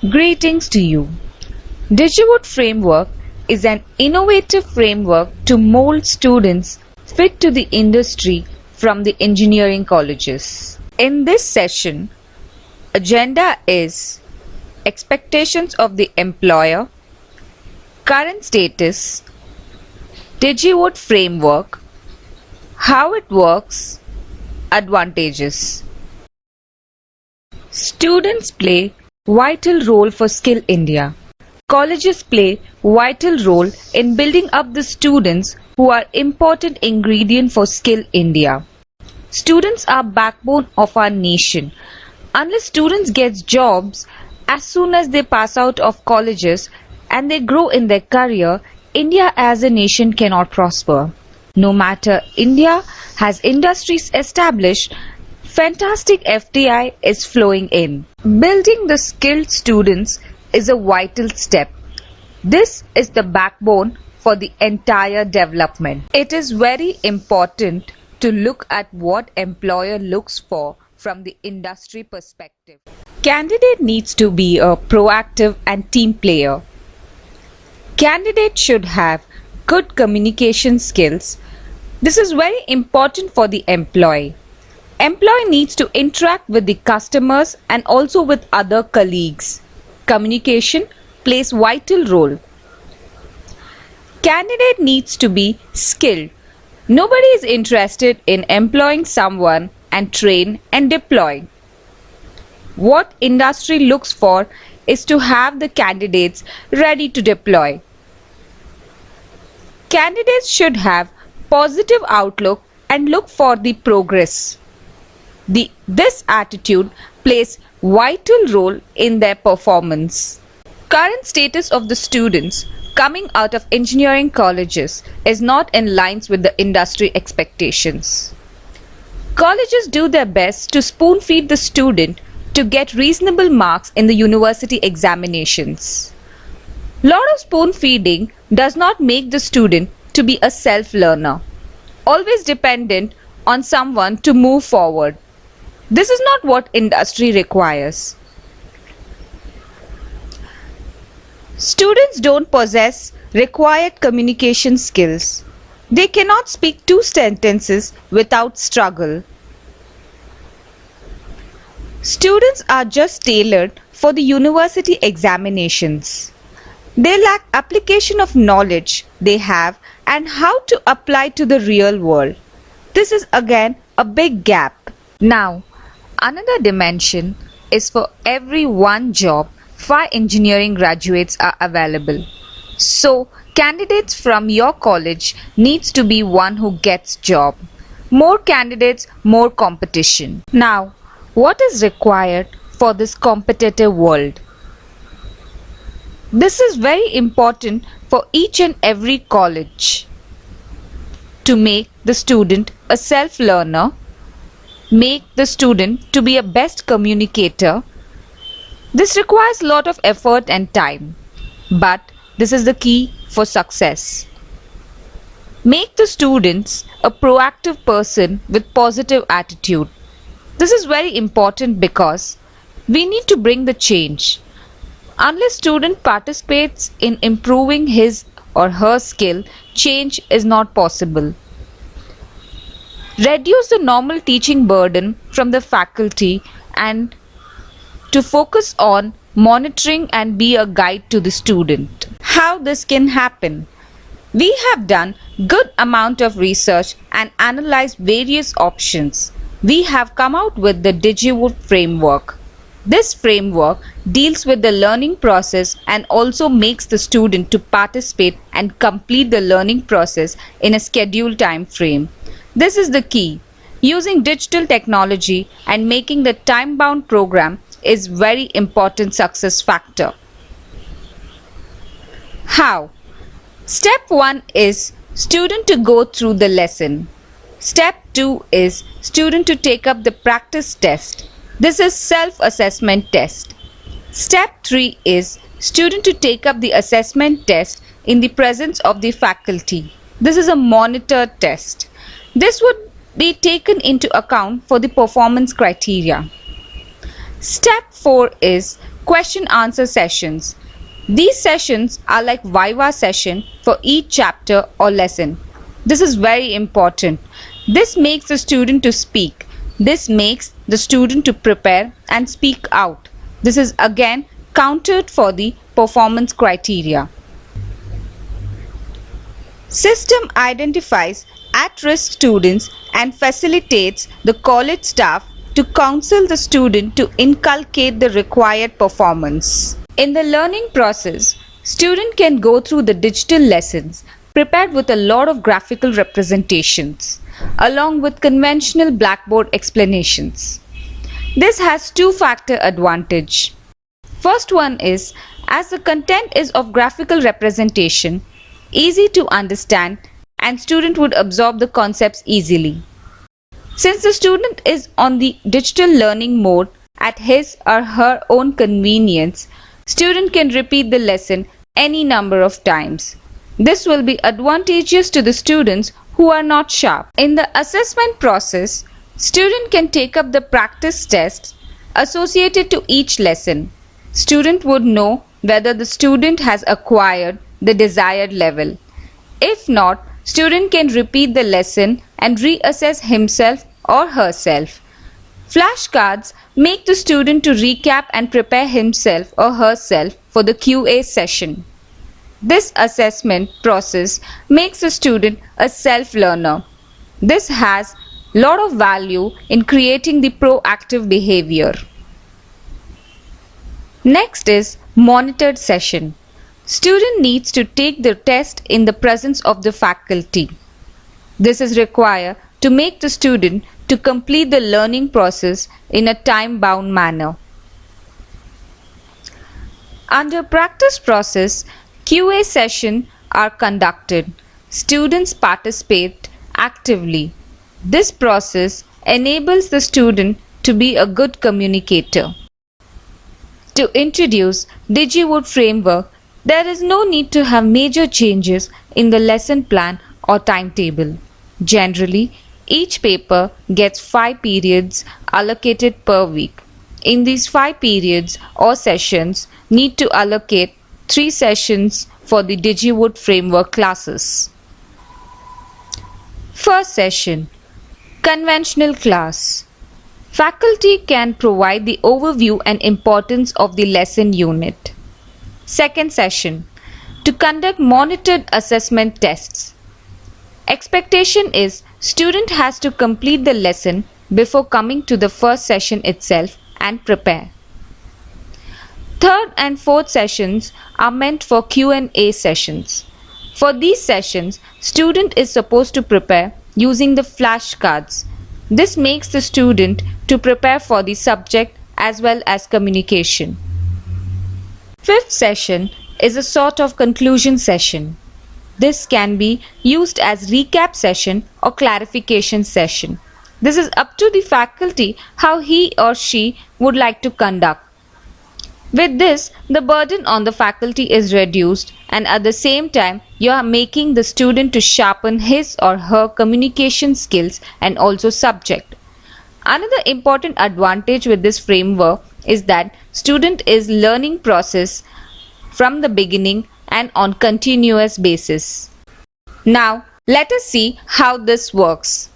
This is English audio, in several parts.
Greetings to you. Digywood framework is an innovative framework to mold students fit to the industry from the engineering colleges. In this session, agenda is expectations of the employer, current status, Digywood framework, how it works, advantages. Students play vital role for Skill India. Colleges play vital role in building up the students who are important ingredient for Skill India. Students are backbone of our nation. Unless students get jobs as soon as they pass out of colleges and they grow in their career, India as a nation cannot prosper. No matter India has industries established, fantastic FDI is flowing in. Building the skilled students is a vital step. This is the backbone for the entire development. It is very important to look at what employer looks for from the industry perspective. Candidate needs to be a proactive and team player. Candidate should have good communication skills. This is very important for the employee. Employee needs to interact with the customers and also with other colleagues. Communication plays vital role. Candidate needs to be skilled. Nobody is interested in employing someone and train and deploy. What industry looks for is to have the candidates ready to deploy. Candidates should have positive outlook and look for the progress. This attitude plays vital role in their performance. Current status of the students coming out of engineering colleges is not in line with the industry expectations. Colleges do their best to spoon feed the student to get reasonable marks in the university examinations. Lot of spoon feeding does not make the student to be a self-learner, always dependent on someone to move forward. This is not what industry requires. Students don't possess required communication skills. They cannot speak two sentences without struggle. Students are just tailored for the university examinations. They lack application of knowledge they have and how to apply to the real world. This is again a big gap. Now, another dimension is for every one job, 5 engineering graduates are available. So, candidates from your college needs to be one who gets job. More candidates, more competition. Now, what is required for this competitive world? This is very important for each and every college to make the student a self-learner, make the student to be a best communicator. This requires a lot of effort and time, but this is the key for success. Make the students a proactive person with positive attitude. This is very important because we need to bring the change. Unless student participates in improving his or her skill, change is not possible. Reduce the normal teaching burden from the faculty and to focus on monitoring and be a guide to the student. How this can happen? We have done good amount of research and analyzed various options. We have come out with the Digywood framework. This framework deals with the learning process and also makes the student to participate and complete the learning process in a scheduled time frame. This is the key. Using digital technology and making the time-bound program is very important success factor. How? Step 1 is student to go through the lesson. Step 2 is student to take up the practice test. This is self-assessment test. Step 3 is student to take up the assessment test in the presence of the faculty. This is a monitored test. This would be taken into account for the performance criteria. Step 4 is question answer sessions. These sessions are like Viva session for each chapter or lesson. This is very important. This makes the student to speak. This makes the student to prepare and speak out. This is again counted for the performance criteria. System identifies at-risk students and facilitates the college staff to counsel the student to inculcate the required performance. In the learning process, student can go through the digital lessons prepared with a lot of graphical representations along with conventional blackboard explanations. This has two-factor advantage. First one is, as the content is of graphical representation, easy to understand and student would absorb the concepts easily. Since the student is on the digital learning mode at his or her own convenience, student can repeat the lesson any number of times. This will be advantageous to the students who are not sharp. In the assessment process, student can take up the practice tests associated to each lesson. Student would know whether the student has acquired the desired level. If not, student can repeat the lesson and reassess himself or herself. Flashcards make the student to recap and prepare himself or herself for the QA session. This assessment process makes the student a self-learner. This has a lot of value in creating the proactive behavior. Next is monitored session. Student needs to take the test in the presence of the faculty. This is required to make the student to complete the learning process in a time-bound manner. Under practice process, QA sessions are conducted. Students participate actively. This process enables the student to be a good communicator. To introduce Digywood framework, there is no need to have major changes in the lesson plan or timetable. Generally, each paper gets 5 periods allocated per week. In these 5 periods or sessions, need to allocate 3 sessions for the Digywood framework classes. First session, conventional class. Faculty can provide the overview and importance of the lesson unit. Second session, to conduct monitored assessment tests. Expectation is student has to complete the lesson before coming to the first session itself and prepare. Third and fourth sessions are meant for Q&A sessions. For these sessions, student is supposed to prepare using the flashcards. This makes the student to prepare for the subject as well as communication. Fifth session is a sort of conclusion session. This can be used as recap session or clarification session. This is up to the faculty how he or she would like to conduct. With this, the burden on the faculty is reduced and at the same time, you are making the student to sharpen his or her communication skills and also subject. Another important advantage with this framework is that student is learning process from the beginning and on continuous basis. Now, let us see how this works.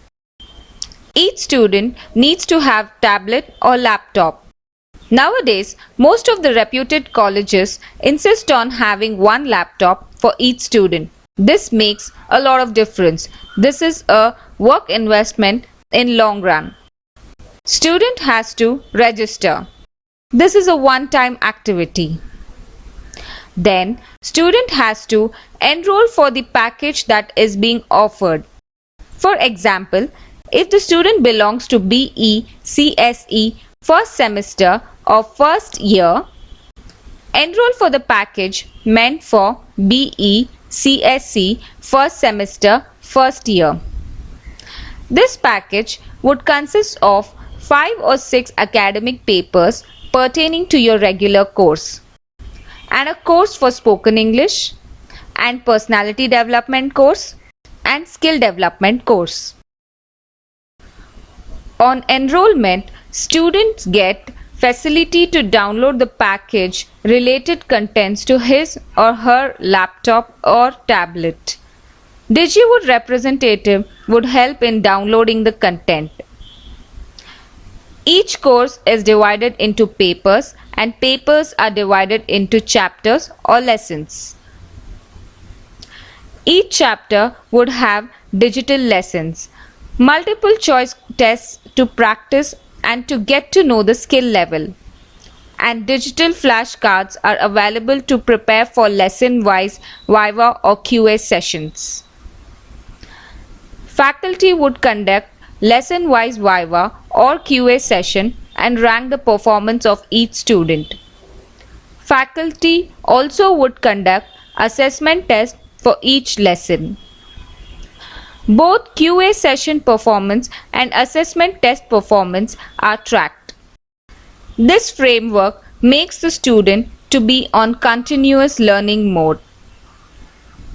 Each student needs to have tablet or laptop. Nowadays, most of the reputed colleges insist on having one laptop for each student. This makes a lot of difference. This is a work investment in long run. Student has to register. This is a one-time activity. Then, student has to enroll for the package that is being offered. For example, if the student belongs to BE, CSE, first semester or first year, enroll for the package meant for BE, CSE, first semester, first year. This package would consist of 5 or 6 academic papers pertaining to your regular course, and a course for spoken English, and personality development course, and skill development course. On enrollment, students get facility to download the package related contents to his or her laptop or tablet. Digywood representative would help in downloading the content. Each course is divided into papers and papers are divided into chapters or lessons. Each chapter would have digital lessons, multiple choice tests to practice and to get to know the skill level, and digital flashcards are available to prepare for lesson-wise Viva or QA sessions. Faculty would conduct lesson-wise Viva or QA session and rank the performance of each student. Faculty also would conduct assessment tests for each lesson. Both QA session performance and assessment test performance are tracked. This framework makes the student to be on continuous learning mode.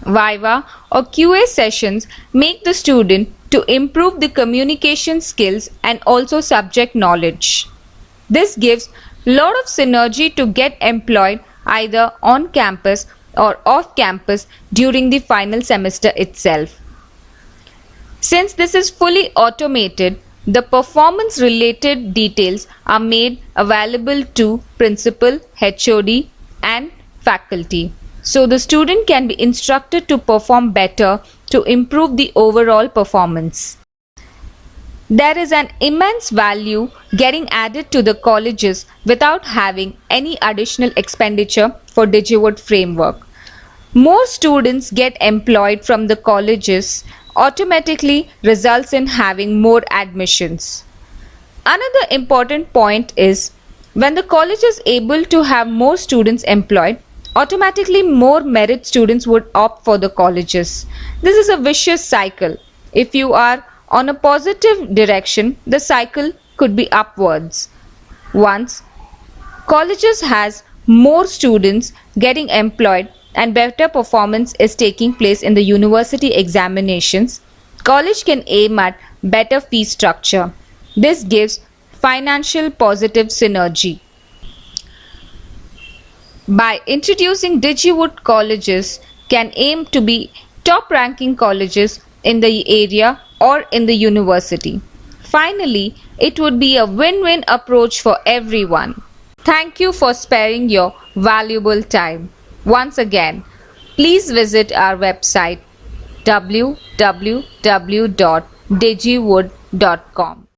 Viva or QA sessions make the student to improve the communication skills and also subject knowledge. This gives lot of synergy to get employed either on campus or off campus during the final semester itself. Since this is fully automated, the performance related details are made available to principal, HOD and faculty. So the student can be instructed to perform better to improve the overall performance. There is an immense value getting added to the colleges without having any additional expenditure for Digywood framework. More students get employed from the colleges automatically results in having more admissions. Another important point is when the college is able to have more students employed, automatically more merit students would opt for the colleges. This is a vicious cycle. If you are on a positive direction, the cycle could be upwards. Once colleges has more students getting employed and better performance is taking place in the university examinations, college can aim at better fee structure. This gives financial positive synergy. By introducing Digywood, colleges can aim to be top ranking colleges in the area or in the university. Finally, it would be a win-win approach for everyone. Thank you for sparing your valuable time. Once again, please visit our website www.digywood.com.